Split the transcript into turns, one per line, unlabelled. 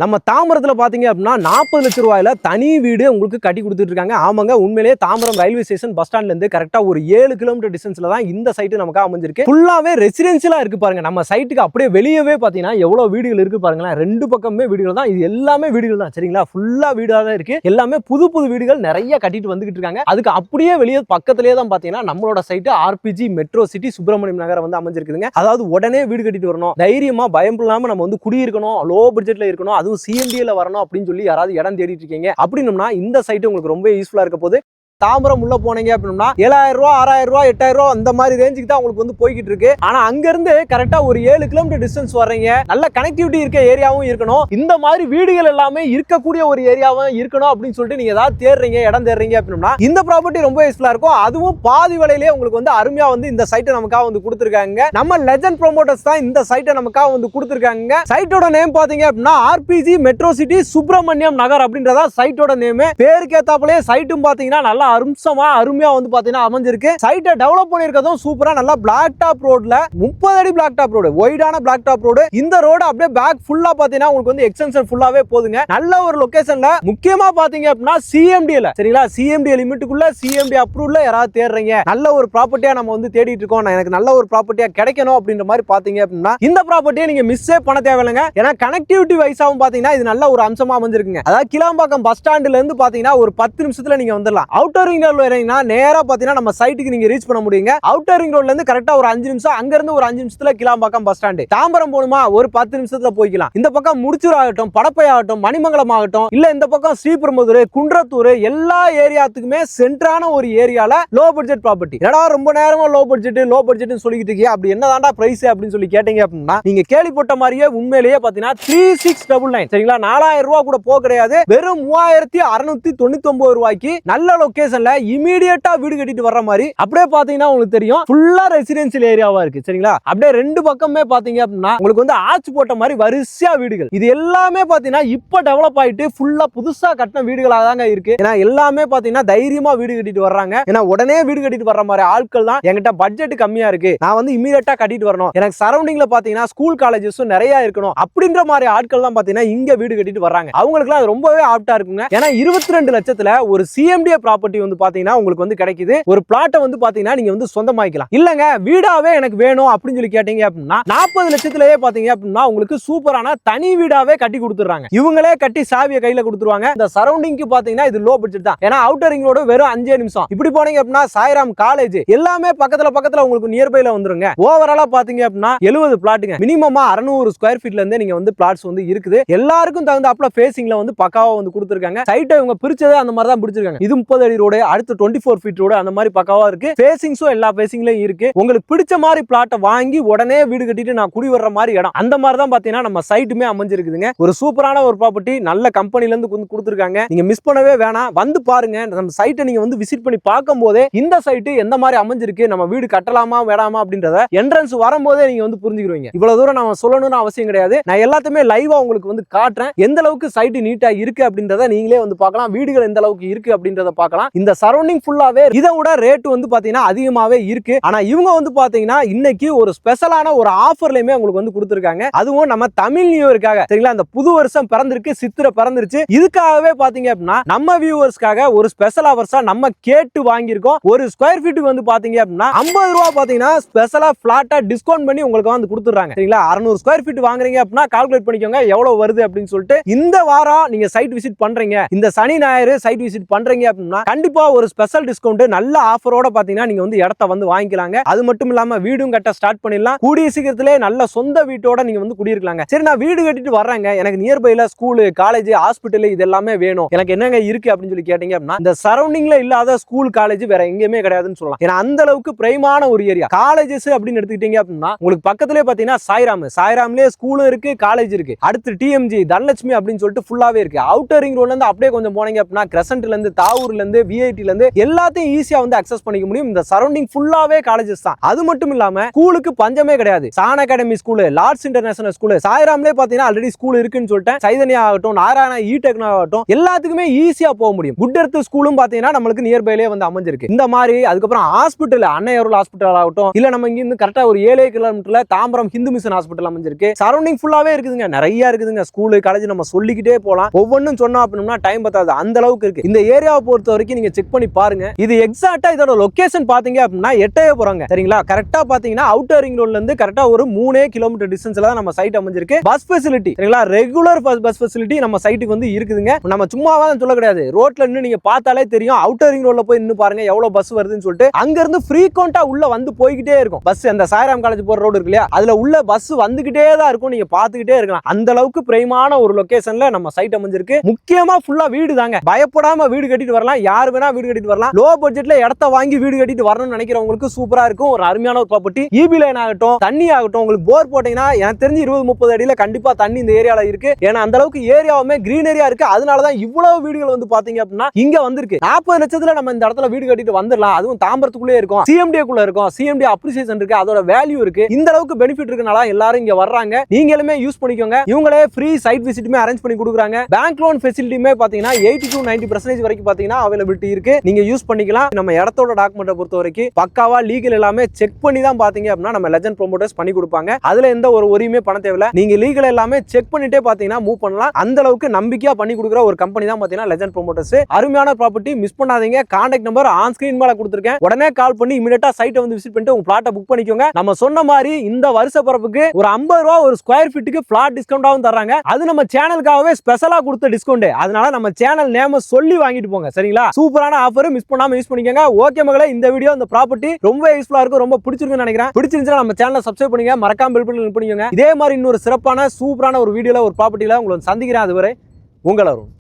நம்ம தாம்பரத்துல பாத்தீங்க அப்படின்னா 40 லட்சம் ரூபாயில தனி வீடு உங்களுக்கு கட்டி கொடுத்துட்டு இருக்காங்க. ஆமாங்க, உண்மையிலேயே தாம்பரம் ரயில்வே ஸ்டேஷன் பஸ் ஸ்டாண்ட்ல இருந்து கரெக்டா ஒரு 7 கிலோமீட்டர் டிஸ்டன்ஸ்ல தான் இந்த சைட் நமக்கு அமைஞ்சிருக்கு. ஃபுல்லாவே ரெசிடென்ஷியலா இருக்கு பாருங்க. நம்ம சைட்டுக்கு அப்படியே வெளியவே பாத்தீங்கன்னா எவ்வளவு வீடுகள் இருக்கு பாருங்களேன். ரெண்டு பக்கமே வீடுகள் தான். இது எல்லாமே வீடுகள் தான், சரிங்களா? ஃபுல்லா வீடா தான் இருக்கு. எல்லாமே புது புது வீடுகள் நிறைய கட்டிட்டு வந்துகிட்டு இருக்காங்க. அதுக்கு அப்படியே வெளியே பக்கத்திலேயே தான் பாத்தீங்கன்னா நம்மளோட side RBG metro city Subramaniam Nagar வந்து அமைஞ்சிருக்குதுங்க. அதாவது உடனே வீடு கட்டிட்டு வரணும், தைரியமா பயம் இல்லாம நம்ம வந்து குடியிருக்கணும், லோ பட்ஜெட்ல இருக்கணும், அதுவும் சிஎம்டில வரணும் அப்படின்னு சொல்லி யாராவது இடம் தேடிட்டு இருக்கீங்க அப்படின்னா இந்த சைட் உங்களுக்கு ரொம்ப யூஸ்ஃபுல்லா இருக்க போது. தாம்பரம் உள்ள போனீங்க அப்படின்னா 7000 ரூபாய் 6000 ரூபாய் 8000 ரூபாய் அந்த மாதிரி ரேஞ்சுக்கு தான் உங்களுக்கு வந்து போய்கிட்டு இருக்கு. ஆனா அங்க இருந்து கரெக்டா ஒரு 7 கிலோமீட்டர் டிஸ்டன்ஸ் வர்றீங்க, நல்ல கனெக்டிவிட்டி இருக்க ஏரியாவும் இருக்கணும், இந்த மாதிரி வீடுகள் எல்லாமே இருக்கக்கூடிய ஒரு ஏரியாவும் இருக்கணும் அப்படின்னு சொல்லிட்டு நீங்க ஏதாவது தேடுறீங்க, இடம் தேடுறீங்க அப்படின்னா இந்த ப்ராப்பர்ட்டி ரொம்ப யூஸ்ஃபுல்லா இருக்கும். அதுவும் பாதி விலையிலேயே உங்களுக்கு வந்து அருமையா வந்து இந்த சைட்டை நமக்காக வந்து கொடுத்துருக்காங்க. நம்ம லெஜண்ட் ப்ரோமோட்டர்ஸ் தான் இந்த சைட்டை நமக்காக வந்து கொடுத்துருக்காங்க. சைட்டோட நேம் பாத்தீங்க அப்படின்னா ஆர்பிஜி மெட்ரோ சிட்டி சுப்பிரமணியம் நகர் அப்படின்றதா சைட்டோட நேம். பேருக்கு ஏத்தாப்புலயே சைட்டும் பாத்தீங்கன்னா நல்லா அம்சமா அருமையா வந்து பாத்தீங்கன்னா அமைஞ்சிருக்கு. சைட்டை டெவலப் பண்ணிருக்கதும் சூப்பரா நல்லா பிளாக் டாப் ரோட்ல 30 அடி பிளாக் டாப் ரோடு, ஒய்டான பிளாக் டாப் ரோடு. இந்த ரோடு அப்படியே பேக் ஃபுல்லா பாத்தீங்கன்னா உங்களுக்கு வந்து எக்ஸ்டென்ஷன் ஃபுல்லாவே போதுங்க. நல்ல ஒரு லொகேஷன்ல முக்கியமா பாத்தீங்க அப்படின்னா சிஎம்டில, சரிங்களா? சிஎம்டி லிமிட்டுக்குள்ள சிஎம்டி அப்ரூவ்ல யாராவது தேடுறீங்க, நல்ல ஒரு ப்ராப்பர்ட்டியா நம்ம வந்து தேடிட்டு இருக்கோம், எனக்கு நல்ல ஒரு ப்ராப்பர்ட்டியா கிடைக்கணும் அப்படின்ற மாதிரி பாத்தீங்க அப்படின்னா இந்த ப்ராப்பர்ட்டியை நீங்க மிஸ்ஸே பண்ண தேவையில்லைங்க. ஏன்னா கனெக்டிவிட்டி வைஸாவும் பாத்தீங்கன்னா இது நல்ல ஒரு அம்சமா அமைஞ்சிருக்குங்க. அதாவது கிளாம்பாக்கம் பஸ் ஸ்டாண்ட்ல இருந்து பாத்தீங்கன்னா ஒரு 10 நிமிஷத்துல நீங்க வந்துடலாம். அவுட்டர் ரிங் ரோட்ல வரீங்கன்னா நேரா பாத்தீங்கன்னா நம்ம சைட்டுக்கு நீங்க ரீச் பண்ண முடியுங்க. அவுட்டர் ரிங் ரோட்ல இருந்து கரெக்டா ஒரு 5 நிமிஷம், அங்க இருந்து ஒரு 5 நிமிஷத்துல கிளாம்பாக்கம் பஸ் ஸ்டாண்ட். தாம்பரம் போணுமா ஒரு 10 நிமிஷத்துல போய்க்கலாம். இந்த பக்கம் முடிச்சூர் ஆகட்டும், படப்பை ஆகட்டும், மணிமங்கலம் ஆகட்டும், இல்ல இந்த பக்கம் ஸ்ரீபெரும்புதூர், குன்றத்தூர், எல்லா ஏரியாத்துக்குமே சென்டரான ஒரு ஏரியால லோ பட்ஜெட் ப்ராப்பர்ட்டி. ஏடா ரொம்ப நேரமா லோ பட்ஜெட் சொல்லிட்டு இருக்கீங்க, அப்படி என்னதான்டா பிரைஸ் அப்படின்னு சொல்லி கேட்டீங்க அப்படின்னா நீங்க கேள்விப்பட்ட மாதிரியே உண்மையிலேயே பாத்தீங்கன்னா 3699, சரிங்களா? 4000 ரூபாய் கூட போக கிடையாது, வெறும் 3699 ரூபாய்க்கு நல்ல லொகேஷன்ல இமீடியட்டா வீடு கட்டிட்டு வர்ற மாதிரி அப்படியே பாத்தீங்கன்னா உங்களுக்கு தெரியும் ஃபுல்லா ரெசிடென்ஷியல் ஏரியாவா இருக்கு, சரிங்களா? அப்படியே ரெண்டு பக்கமே பாத்தீங்க அப்படின்னா உங்களுக்கு வந்து ஆர்ச் போட்ட மாதிரி வரிசையா வீடுகள். இது எல்லாமே பாத்தீங்கன்னா இப்ப டெவலப் ஆயிட்டு ஃபுல்லா புதுசா கட்டின வீடுகளாக தாங்க இருக்கு. ஏன்னா எல்லாமே பாத்தீங்கன்னா தைரியமா வீடு கட்டிட்டு வர்றாங்க. ஏன்னா உடனே வீடு கட்டிட்டு வர்ற மாதிரி ஆட்கள் தான் என்கிட்ட பட்ஜெட் கம்மியா இருக்கு, நான் வந்து இமீடியட்டா கட்டிட்டு வரணும், எனக்கு சரௌண்டிங்ல பாத்தீங்கன்னா ஸ்கூல் காலேஜஸும் நிறைய இருக்கணும் அப்படின்ற மாதிரி ஆட்கள் தான் பாத்தீங்கன்னா இங்க வீடு கட்டிட்டு வர்றாங்க. அவங்களுக்கு எல்லாம் ரொம்பவே ஆப்டா இருக்குங்க. ஏன்னா 22 லட்சத்துல ஒரு சிஎம்டி ப்ராப்பர்ட்டி வந்து பாத்தீங்கன்னா உங்களுக்கு வந்து கிடைக்குது. ஒரு பிளாட்டை வந்து பாத்தீங்கன்னா நீங்க வந்து சொந்தமாக்கலாம். இல்லங்க வீடாவே எனக்கு வேணும் அப்படின்னு சொல்லி கேட்டீங்க அப்படின்னா 40 லட்சத்திலேயே பாத்தீங்க அப்படின்னா உங்களுக்கு சூப்பரான தனி வீடாவே கட்டி கொடுத்துறாங்க. இவங்களே கட்டி சாவியை கையில கொடுத்துருவாங்க. இந்த சரௌண்டிங்க்கு பாத்தீங்கன்னா இது லோ பட்ஜெட் தான். ஏன்னா அவுட்டர் ரிங் ரோடு வெறும் 5 நிமிஷம். இப்படி போனீங்க அப்படின்னா சாய்ராம் காலேஜ் எல்லாமே பக்கத்துல உங்களுக்கு நியர்பைல வந்துருங்க. ஓவராலா பாத்தீங்க அப்படின்னா 70 பிளாட்டுங்க. மினிமமா 600 ஸ்கொயர் ஃபீட்ல இருந்து நீங்க வந்து பிளாட்ஸ் வந்து இருக்குது. எல்லாருக்கும் தகுந்தாப்புல ஃபேசிங்ல வந்து பக்காவா வந்து கொடுத்துருக்காங்க. சைட்டை இவங்க பிரிச்சதே அந்த மாதிரி தான் பிடிச்சிருக்காங்க. இது 30 அடி ரோடு, அடுத்து 24 ஃபீட் ரோடு, அந்த மாதிரி பக்காவா இருக்கு. ஃபேசிங்ஸும் எல்லா ஃபேசிங்லயும் இருக்கு. உங்களுக்கு பிடிச்ச மாதிரி பிளாட்டை வாங்கி உடனே வீடு கட்டிட்டு நான் குடி வர்ற மாதிரி இடம், அந்த மாதிரி தான் பாத்தீங்கன்னா நம்ம சைட்டுமே அமைஞ்சிருக்குதுங்க. ஒரு சூப்பரான ஒரு ப்ராப்பர்ட்டி, நல்ல கம்பெனில இருந்து கொடுத்துருக்காங்க. நீங்க மிஸ் பண்ணவே வேணாம், வந்து பாருங்க. நம்ம சைட்டை நீங்க வந்து விசிட் பண்ணி பார்க்கும் போதே இந்த சைட்டு எந்த மாதிரி அமைஞ்சிருக்கு, நம்ம வீடு கட்டலாமா வேணாமா அப்படின்றத என்ட்ரன்ஸ் வரும்போதே நீங்க வந்து புரிஞ்சுக்கிறீங்க. இவ்வளவு தூரம் நம்ம சொல்லணும்னு அவசியம் கிடையாது. நான் எல்லாத்தையுமே லைவா உங்களுக்கு வந்து காட்டுறேன். எந்த அளவுக்கு சைட்டு நீட்டா இருக்கு அப்படின்றத நீங்களே வந்து பார்க்கலாம். வீடுகள் எந்த அளவுக்கு இருக்கு அப்படின்றத பார்க்கலாம். இந்த சரௌண்டிங் ஃபுல்லாவே இதை விட ரேட் வந்து பாத்தீங்கன்னா அதிகமாவே இருக்கு. ஆனா இவங்க வந்து பாத்தீங்கன்னா இன்னைக்கு ஒரு ஸ்பெஷலான ஒரு ஆஃபர்லயுமே உங்களுக்கு வந்து கொடுத்திருக்காங்க. அதுவும் நம்ம தமிழ் நியூ இயர்க்காக, சரிங்களா? அந்த புது வருஷம் பிறந்திருக்கு, சித்திரை பிறந்துருச்சு. இதுக்காகவே பாத்தீங்க அப்படின்னா நம்ம வியூவர்ஸ்க்காக ஒரு ஸ்பெஷல் ஆஃபர்ஸா நம்ம கேட்டு வாங்கியிருக்கோம். ஒரு ஸ்கொயர் ஃபீட்டுக்கு வந்து பாத்தீங்க அப்படின்னா 50 ரூபாய் பாத்தீங்கன்னா ஸ்பெஷலா பிளாட்டா டிஸ்கவுண்ட் பண்ணி உங்களுக்கு வந்து கொடுத்துறாங்க, சரிங்களா? 600 ஸ்கொயர் ஃபீட் வாங்குறீங்க அப்படின்னா கால்குலேட் பண்ணிக்கோங்க எவ்வளவு வருது அப்படின்னு சொல்லிட்டு. இந்த வாரம் நீங்க சைட் விசிட் பண்றீங்க, இந்த சனி ஞாயிறு சைட் விசிட் பண்றீங்க அப்படின்னா கண்டிப்பா ஒரு ஸ்பெஷல் டிஸ்கவுண்ட் நல்ல ஆஃபரோட பாத்தீங்கன்னா நீங்க வந்து இடத்த வந்து வாங்கிக்கலாங்க. அது மட்டும் இல்லாம வீடும் கட்ட ஸ்டார்ட் பண்ணிடலாம். கூடிய சீக்கிரத்திலே நல்ல சொந்த வீட்டோட நீங்க வந்து குடியிருக்கலாங்க. சரி, நான் வீடு கட்டிட்டு வர்றேங்க, எனக்கு நியர்பைல ஸ்கூல், காலேஜ், ஹாஸ்பிட்டல் இது எல்லாமே வேணும், எனக்கு என்னங்க இருக்கு அப்படின்னு சொல்லி கேட்டீங்க அப்படின்னா இந்த சரௌண்டிங்ல இல்லாத ஸ்கூல், காலேஜ் வேற எங்கேயுமே கிடையாதுன்னு சொல்லலாம். ஏன்னா அந்த அளவுக்கு பிரைமான ஒரு ஏரியா. காலேஜஸ் அப்படின்னு எடுத்துக்கிட்டீங்க அப்படின்னா உங்களுக்கு பக்கத்திலே பாத்தீங்கன்னா சாய்ராம்லயே ஸ்கூலும் இருக்கு, காலேஜ் இருக்கு. அடுத்து டிஎம்ஜி, தனலட்சுமி அப்படின்னு சொல்லிட்டு ஃபுல்லாவே இருக்கு. அவுட்டர் ரிங் ரோட்ல இருந்து அப்படியே கொஞ்சம் போனீங்க அப்படின்னா கிரசன்ட்ல இருந்து, தாவூர்ல இருந்து, விஐடில இருந்து எல்லாத்தையும் ஈஸியா வந்து அக்சஸ் பண்ணிக்க முடியும். இந்த சரௌண்டிங் ஃபுல்லாவே காலேஜஸ் தான். அது மட்டும் இல்லாம ஸ்கூலுக்கு பஞ்சமே கிடையாது. சான் academy school, Lords international school, சாய்ராம்லயே பாத்தீங்கன்னா ஆல்ரெடி ஸ்கூல் இருக்குன்னு சொல்லிட்டேன். சைதன்யா ஆகட்டும், நாராயணா இ-டெக்னோ ஆகட்டும், எல்லாத்துக்குமே ஈஸியா போக முடியும். குட் எர்த் ஸ்கூலும் பாத்தீங்கன்னா நம்மளுக்கு நியர்பைலே வந்து அமைஞ்சிருக்கு. இந்த மாதிரி அதுக்கப்புறம் ஹாஸ்பிட்டல், அன்னையருள் ஹாஸ்பிட்டல் ஆகட்டும், இல்ல நம்ம இங்க இருந்து கரெக்டா ஒரு 7 கிலோமீட்டர்ல தாம்பரம் ஹிந்து மிஷன் ஹாஸ்பிட்டல் அமைஞ்சிருக்கு. சரௌண்டிங் ஃபுல்லாவே இருக்குதுங்க, நிறைய இருக்குதுங்க. ஸ்கூல், காலேஜ் நம்ம சொல்லிக்கிட்டே போலாம். ஒவ்வொன்றும் சொன்னோம் அப்படின்னா டைம் பத்தாது, அந்த அளவுக்கு இருக்கு. இந்த ஏரியாவை பொறுத்த வரைக்கும் நீங்க செக் பண்ணி பாருங்க. இது எக்ஸாக்ட்டா இதோட லொகேஷன் பாத்தீங்க அப்படின்னா எட்டயபுரங்க. சரிங்களா? கரெக்டா பாத்தீங்கன்னா அவுட்டர் ரிங் ரோட்ல இருந்து கரெக்டா ஒரு 3 கிலோமீட்டர் டிஸ்டன்ஸ்ல தான் நம்ம சைட் அமைஞ்சிருக்கு. பஸ் ஃபெசிலிட்டி, சரிங்களா, ரெகுலர் பஸ் ஃபெசிலிட்டி நம்ம சைட்டுக்கு வந்து இருக்குதுங்க. நம்ம சும்மாவா சொல்ல கிடையாது. ரோட்ல நின்னு நீங்க பார்த்தாலே தெரியும். அவுட்டர் ரிங் ரோட்ல போய் நின்னு பாருங்க எவ்வளவு பஸ் வருதுன்னு சொல்லிட்டு. அங்க இருந்து ஃப்ரீக்வெண்டா உள்ள வந்து போய்கிட்டே இருக்கும் பஸ். அந்த சாய்ராம் காலேஜ் போற ரோடு இருக்கு இல்லையா, அதுல உள்ள பஸ் வந்துகிட்டே தான் இருக்கும். நீங்க பாத்துக்கிட்டே இருக்கலாம். அந்த அளவுக்கு பிரைமான ஒரு லொகேஷன்ல நம்ம சைட் அமைஞ்சிருக்கு. முக்கியமா ஃபுல்லா வீடு தாங்க. பயப்படாம வீடு கட்டிட்டு வரலாம். யார் வேணா வீடு கட்டிட்டு வரலாம். லோ பட்ஜெட்ல இடத்த வாங்கி வீடு கட்டிட்டு வரணும்னு நினைக்கிறவங்களுக்கு சூப்பரா இருக்கும். ஒரு அருமையான ஒரு ப்ராப்பர்ட்டி. ஈபி லைன் ஆகட்டும், தண்ணி ஆகட்டும், உங்களுக்கு போர் போட்டீங்கன்னா எனக்கு தெரிஞ்சு 20-30 அடியில கண்டிப்பா தண்ணி இந்த ஏரியால இருக்கு. ஏன்னா அந்த அளவுக்கு ஏரியாவுமே கிரீனரியா இருக்கு. அதனாலதான் இவ்வளவு வீடுகள் வந்து பாத்தீங்க அப்படின்னா இங்க வந்திருக்கு. 40 லட்சத்துல நம்ம இந்த இடத்துல வீடு கட்டிட்டு வந்துடலாம். அதுவும் தாம்பரத்துக்குள்ளே இருக்கும், சிஎம்டி குள்ள இருக்கும். சிஎம்டி அப்ரிசியேஷன் இருக்கு, அதோட வேல்யூ இருக்கு. இந்த அளவுக்கு பெனிஃபிட் இருக்கனால எல்லாரும் இங்க வர்றாங்க. நீங்களுமே யூஸ் பண்ணிக்கோங்க. இவங்களே ஃப்ரீ சைட் விசிட்டுமே அரேஞ்ச் பண்ணி கொடுக்குறாங்க. பேங்க் லோன் ஃபெசிலிட்டியுமே பாத்தீங்கன்னா 80 to 90% வரைக்கும் பாத்தீங்கன்னா அவைலபிலிட்டி இருக்கு. நீங்க யூஸ் பண்ணிக்கலாம். நம்ம இடத்தோட டாக்குமெண்ட்டை பொறுத்த வரைக்கும் பக்காவா லீகல் எல்லாமே செக் பண்ணி தான் பாத்தீங்க அப்படின்னா நம்ம லெஜண்ட் ப்ரோமோட்டர்ஸ் பண்ணி கொடுப்பாங்க. அதுல எந்த ஒரு ஒரியுமே பண்ண தேவையில்ல. நீங்க லீகல் எல்லாமே செக் பண்ணிட்டே பாத்தீங்கன்னா மூவ் பண்ணலாம். அந்த அளவுக்கு நம்பிக்கையா பண்ணி கொடுக்குற ஒரு கம்பெனி தான் பாத்தீங்கன்னா லெஜண்ட் ப்ரோமோட்டர்ஸ். அருமையான ப்ராப்பர்ட்டி, மிஸ் பண்ணாதீங்க. கான்டாக்ட் நம்பர் ஆன் ஸ்கிரீன் மேல கொடுத்திருக்கேன். உடனே கால் பண்ணி இமிடியேட்டா சைட்டை வந்து விசிட் பண்ணிட்டு உங்க பிளாட்டை புக் பண்ணிக்கோங்க. நம்ம சொன்ன மாதிரி இந்த வருஷ பரப்புக்கு ஒரு 50 ரூபாய் ஒரு ஸ்கொயர் ஃபீட்டுக்கு பிளாட் டிஸ்கவுண்டாவும் தர்றாங்க. அது நம்ம சேனலுக்காகவே ஸ்பெஷலா கொடுத்த டிஸ்கவுண்ட். அதனால நம்ம சேனல் நேம சொல்லி வாங்கிட்டு போங்க. சரிங்களா? சூப்பரான ஆஃபர், மிஸ் பண்ணாம யூஸ் பண்ணிக்கோங்க. ஓகே மகளே, இந்த வீடியோ இந்த ப்ராப்பர்ட்டி ரொம்ப யூஸ்ஃபுல்லா இருக்கும், ரொம்ப பிடிச்சிருக்குன்னு நினைக்கிறேன். பிடிச்சிருந்துச்சுன்னா நம்ம சேனலை சப்ஸ்கிரைப் பண்ணுங்க, மறக்காம பெல் பட்டன் பண்ணிக்கோங்க. இதே மாதிரி இன்னொரு சிறப்பான சூப்பரான ஒரு வீடியோல ஒரு ப்ராப்பர்ட்டில உங்களை சந்திக்கிறேன். அதுவரை உங்கள் அருண்.